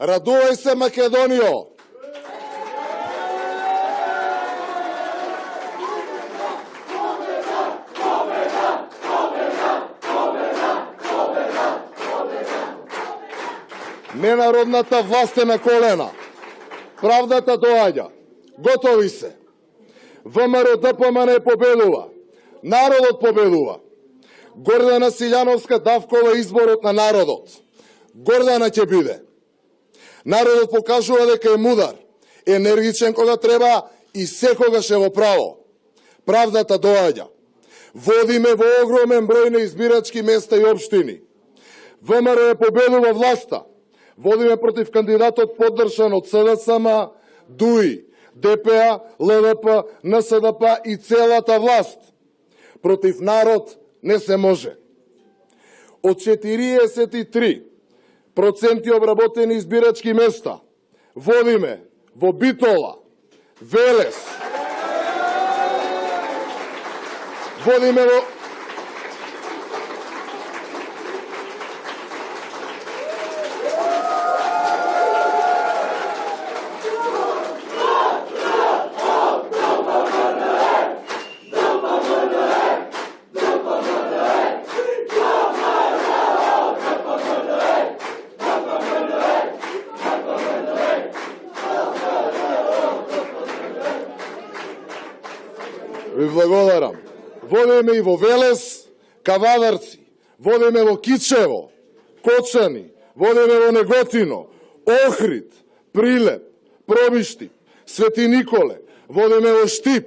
Радувај се, Македонијо! Ненародната власт е на колена. Правдата доаѓа. Готови се. ВМРО ДПМН победува. Народот победува. Гордана Силјановска давкова изборот на народот. Гордана ќе биде. Народот покажува дека е мудар, енергичен кога треба и секогаш е во право. Правдата доаѓа. Водиме во огромен број на избирачки места и општини. ВМРО е победува власта. Водиме против кандидатот поддржан од СДСМ, ДУИ, ДПА, ЛДП, НСДП и целата власт. Против народ не се може. Од 43% обработени избирачки места водиме во Битола, Велес, водиме во Ви благодарам. Водиме и во Велес, Кавадарци, водиме во Кичево, Кочани, водиме во Неготино, Охрид, Прилеп, Пробишти, Свети Николе, водиме во Штип,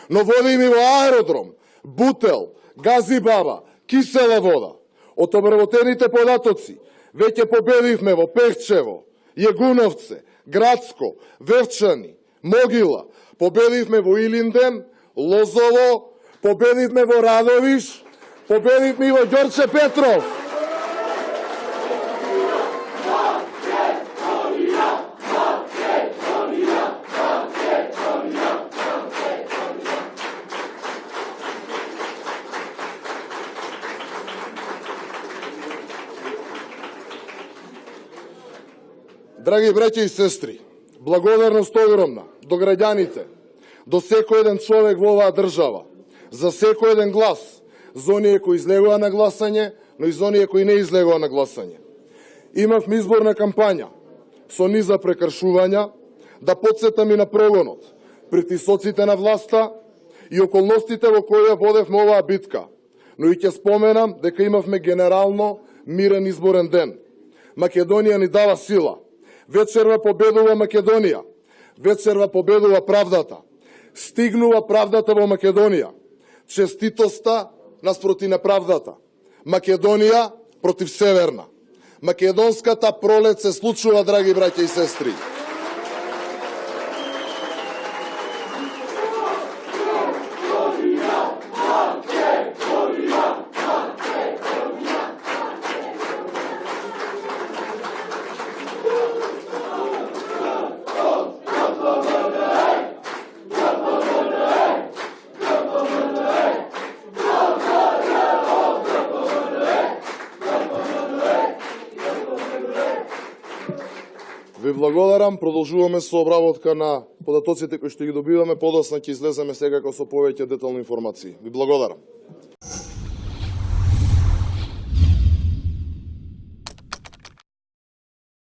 но водиме и во Аеродром, Бутел, Газибаба, Кисела вода. Од обработените податоци веќе победивме во Пехчево, Јегуновце, Градско, Вевчани, Могила, победивме во Илинден, Лозово, победивме во Радовиш, победивме и во Ѓорче Петров. Драги браќа и сестри, благодарност огромна до граѓаните, до секој еден човек во оваа држава, за секој еден глас, за оние кои излегува на гласање, но и за оние кои не излегува на гласање. Имавме изборна кампања со низа прекршувања, да подсетам и на прогонот, притисоците на власта и околностите во кои ја водевме оваа битка. Но и ќе споменам дека имавме генерално мирен изборен ден. Македонија ни дава сила. Вечерва победува Македонија. Вечерва победува правдата. Стигнува правдата во Македонија. Честитоста наспроти неправдата. Македонија против Северна. Македонската пролет се случува, драги браќа и сестри. Ви благодарам, продолжуваме со обработка на податоците кои што ги добиваме, подоцна ќе излеземе секако со повеќе детални информации. Ви благодарам.